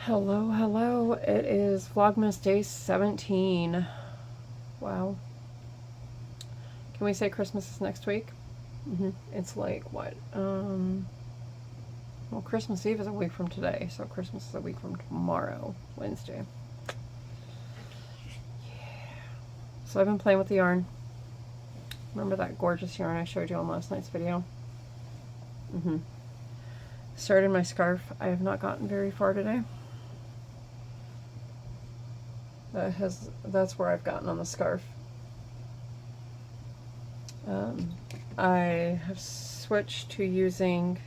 Hello, hello. It is Vlogmas Day 17. Wow. Can we say Christmas is next week? It's like, what? Well, Christmas Eve is a week from today, so Christmas is a week from tomorrow, Wednesday. Yeah. So I've been playing with the yarn. Remember that gorgeous yarn I showed you on last night's video? Started my scarf. I have not gotten very far today. That's where I've gotten on the scarf. I have switched to using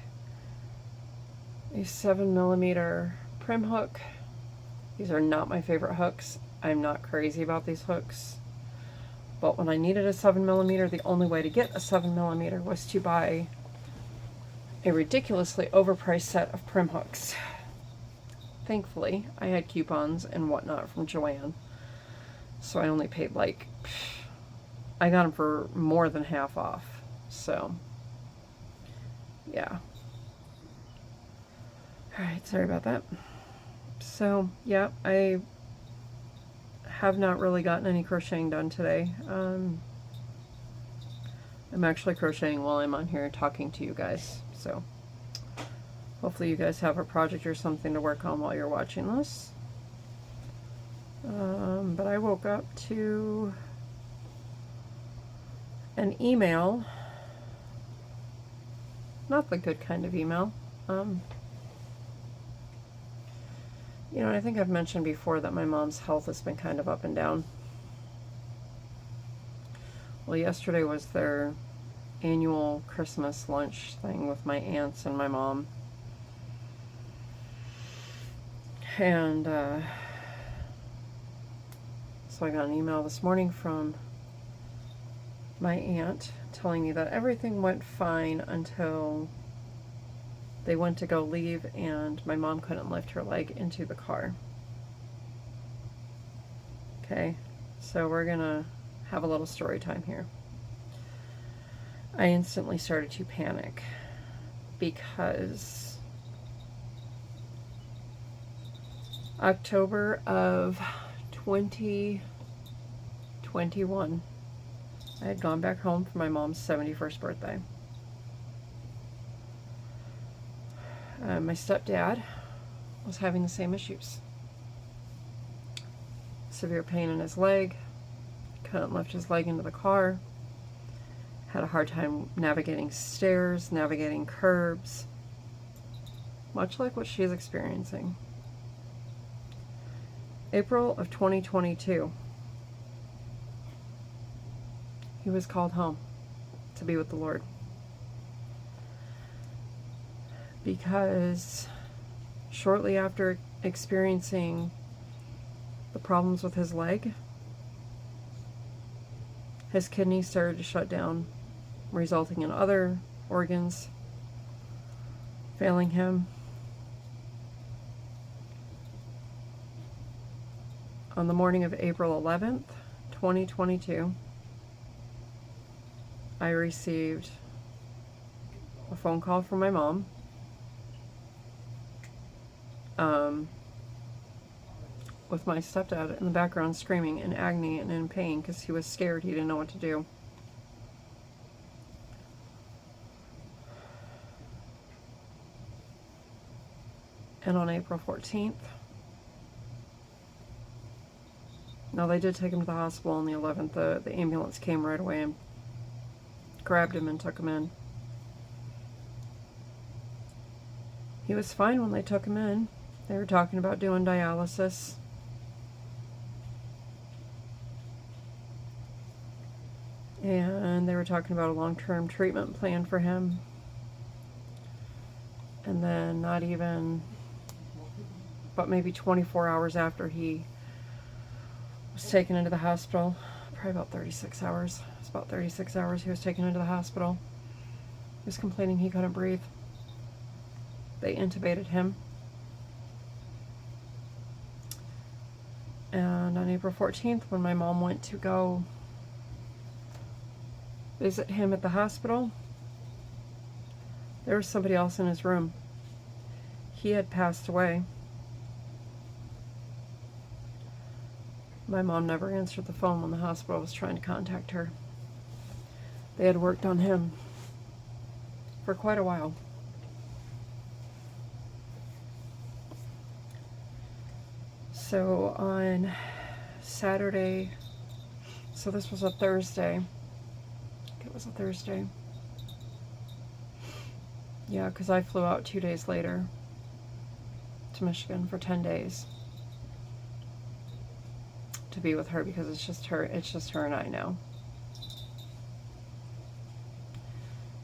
a 7mm prim hook. These are not my favorite hooks. I'm not crazy about these hooks. But when I needed a 7mm, the only way to get a 7mm was to buy a ridiculously overpriced set of prim hooks. Thankfully, I had coupons and whatnot from Joann, so I only paid like, I got them for more than half off, so yeah. Alright, sorry about that. So, yeah, I have not really gotten any crocheting done today. I'm actually crocheting while I'm on here talking to you guys, so hopefully you guys have a project or something to work on while you're watching this. But I woke up to an email, not the good kind of email. You know, I think I've mentioned before that my mom's health has been kind of up and down. Well, yesterday was their annual Christmas lunch thing with my aunts and my mom. And so I got an email this morning from my aunt telling me that everything went fine until they went to go leave and my mom couldn't lift her leg into the car. Okay, so we're gonna have a little story time here. I instantly started to panic because October of 2021, I had gone back home for my mom's 71st birthday. My stepdad was having the same issues. Severe pain in his leg, couldn't lift his leg into the car, had a hard time navigating stairs, navigating curbs, much like what she's experiencing. April of 2022, he was called home to be with the Lord because shortly after experiencing the problems with his leg, his kidneys started to shut down, resulting in other organs failing him. On the morning of April 11th, 2022, I received a phone call from my mom with my stepdad in the background screaming in agony and in pain because he was scared. He didn't know what to do. And on April 14th, now they did take him to the hospital on the 11th. The ambulance came right away and grabbed him and took him in. He was fine when they took him in. They were talking about doing dialysis. And they were talking about a long-term treatment plan for him. And then not even, but maybe 24 hours after he was taken into the hospital, probably about 36 hours. It's about 36 hours he was taken into the hospital. He was complaining he couldn't breathe. They intubated him. And on April 14th, when my mom went to go visit him at the hospital, there was somebody else in his room. He had passed away. My mom never answered the phone when the hospital was trying to contact her. They had worked on him for quite a while. So on Saturday, so this was a Thursday. It was a Thursday. Yeah, because I flew out 2 days later to Michigan for 10 days to be with her, because it's just her and I now.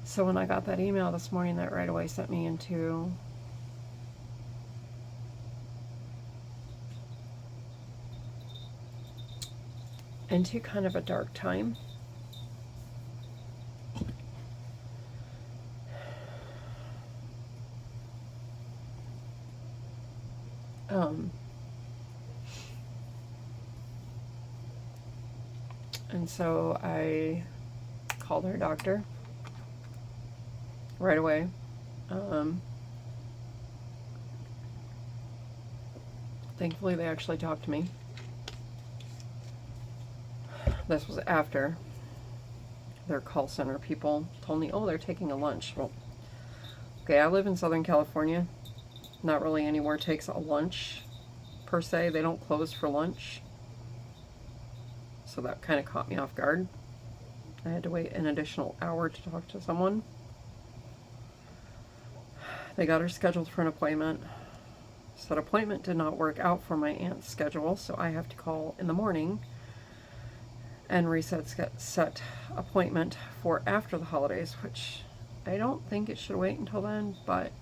So when I got that email this morning, that right away sent me into kind of a dark time. And so I called her doctor right away. Thankfully, they actually talked to me. This was after their call center people told me, oh, they're taking a lunch. Well, okay, I live in Southern California. Not really anywhere takes a lunch, per se. They don't close for lunch. So that kind of caught me off guard. I had to wait an additional hour to talk to someone. They got her scheduled for an appointment. So that appointment did not work out for my aunt's schedule, so I have to call in the morning and set appointment for after the holidays, which I don't think it should wait until then, but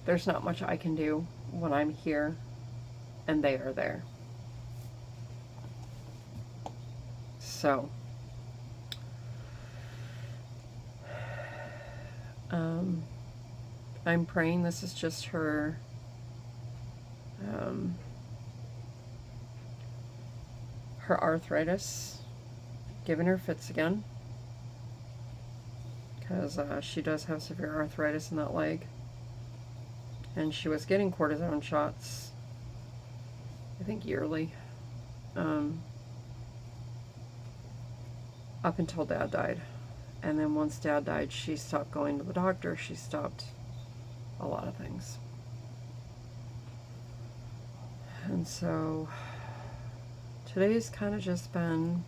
there's not much I can do when I'm here and they are there. So, I'm praying this is just her her arthritis giving her fits again, because she does have severe arthritis in that leg, and she was getting cortisone shots, I think yearly, up until Dad died. And then once Dad died, she stopped going to the doctor. She stopped a lot of things. And so today's kind of just been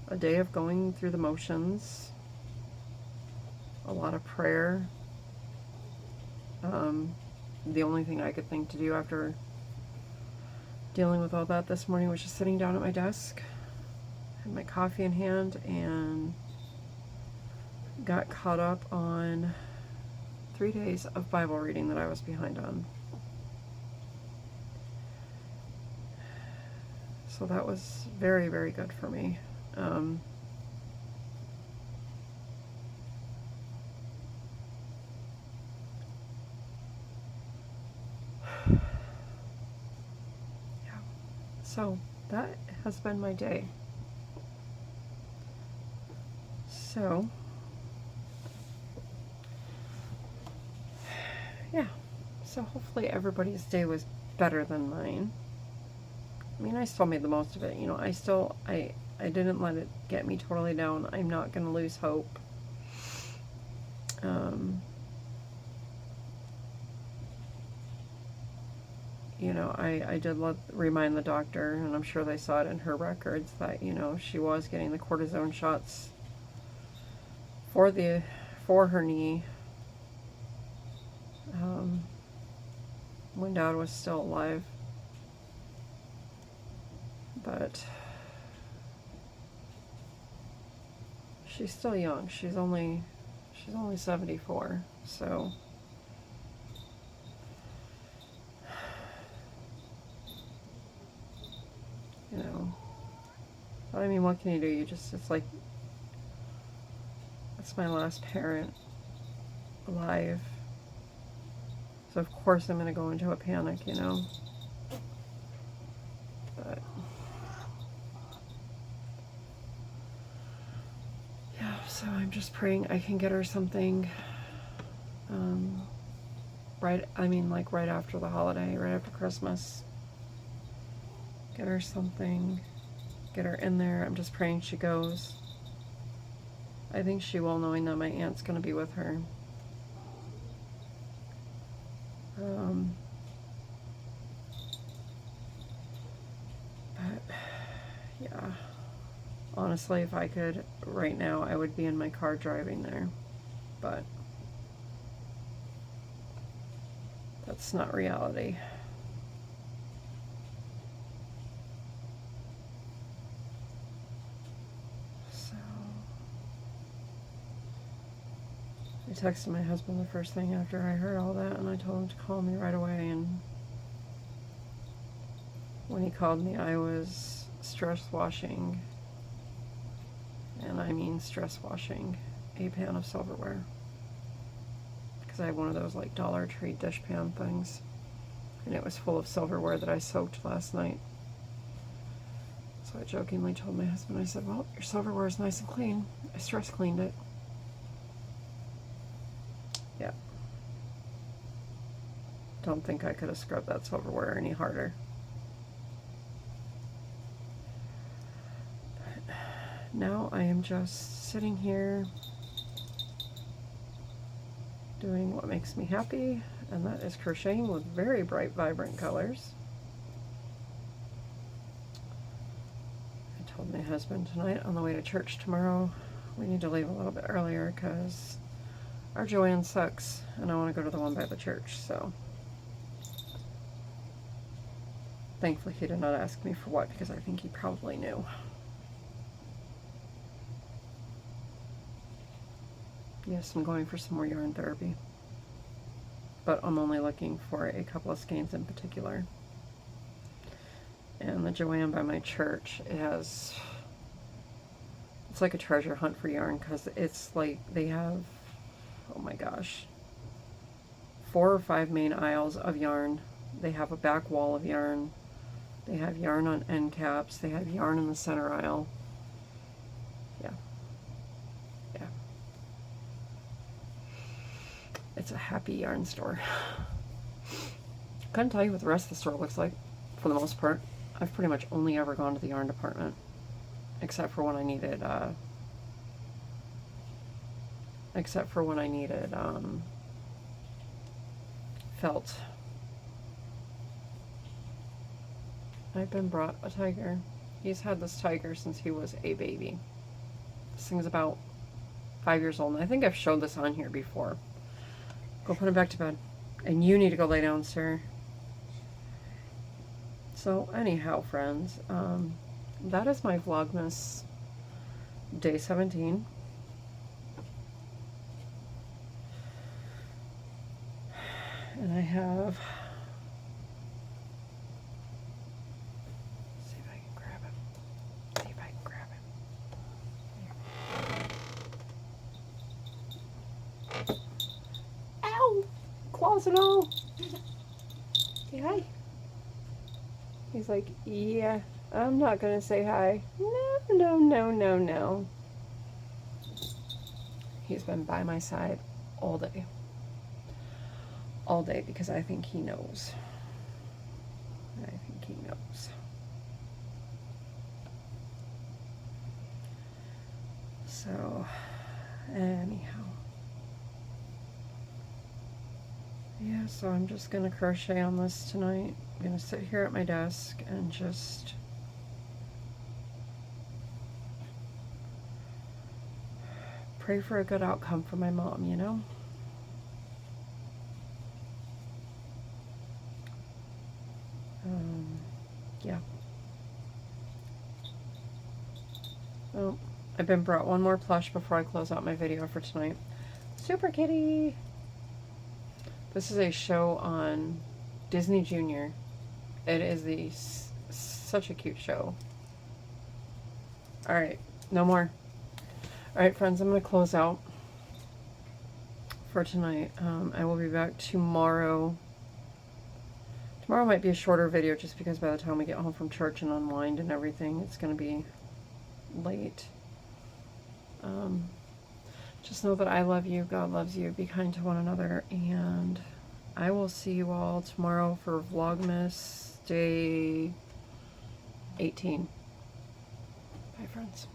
a day of going through the motions, a lot of prayer. The only thing I could think to do after dealing with all that this morning was just sitting down at my desk, had my coffee in hand, and got caught up on 3 days of Bible reading that I was behind on. So that was very, very good for me. Yeah. So that has been my day. So, yeah. So hopefully everybody's day was better than mine. I mean, I still made the most of it. You know, I didn't let it get me totally down. I'm not going to lose hope. You know, I did remind the doctor, and I'm sure they saw it in her records, that, you know, she was getting the cortisone shots for her knee when Dad was still alive. But she's still young. She's only 74, so you know. But I mean, what can you do? It's like, that's my last parent alive. So of course I'm going to go into a panic, you know. But yeah, so I'm just praying I can get her something like right after the holiday, right after Christmas. Get her something, get her in there. I'm just praying she goes. I think she will, knowing that my aunt's going to be with her. But, yeah. Honestly, if I could, right now, I would be in my car driving there. But that's not reality. So, I texted my husband the first thing after I heard all that, and I told him to call me right away, and when he called me, I was stress washing, and I mean stress washing, a pan of silverware. Because I have one of those like Dollar Tree dishpan things, and it was full of silverware that I soaked last night. So I jokingly told my husband, I said, well, your silverware is nice and clean. I stress cleaned it. Yeah. Don't think I could have scrubbed that silverware any harder. But now I am just sitting here doing what makes me happy, and that is crocheting with very bright, vibrant colors. I told my husband tonight on the way to church tomorrow, we need to leave a little bit earlier because our Joanne sucks, and I want to go to the one by the church, so. Thankfully, he did not ask me for what, because I think he probably knew. Yes, I'm going for some more yarn therapy, but I'm only looking for a couple of skeins in particular. And the Joanne by my church, it's like a treasure hunt for yarn, because it's like they have, oh my gosh, 4 or 5 main aisles of yarn. They have a back wall of yarn. They have yarn on end caps. They have yarn in the center aisle. Yeah. Yeah. It's a happy yarn store. Couldn't tell you what the rest of the store looks like, for the most part. I've pretty much only ever gone to the yarn department, except for when I needed, felt. I've been brought a tiger. He's had this tiger since he was a baby. This thing's about 5 years old, and I think I've showed this on here before. Go put him back to bed. And you need to go lay down, sir. So anyhow, friends, that is my Vlogmas day 17. And I have, see if I can grab him. See if I can grab him. Ow! Claws and all. Say hi. He's like, yeah, I'm not gonna say hi. No, no, no, no, no. He's been by my side all day. All day, because I think he knows. I think he knows. So, anyhow. Yeah, so I'm just gonna crochet on this tonight. I'm gonna sit here at my desk and just pray for a good outcome for my mom, you know? Yeah. Oh, I've been brought one more plush before I close out my video for tonight. Super Kitty! This is a show on Disney Junior. It is such a cute show. Alright, no more. Alright, friends, I'm going to close out for tonight. I will be back tomorrow. Tomorrow might be a shorter video just because by the time we get home from church and unwind and everything, it's going to be late. Just know that I love you, God loves you, be kind to one another, and I will see you all tomorrow for Vlogmas Day 18. Bye, friends.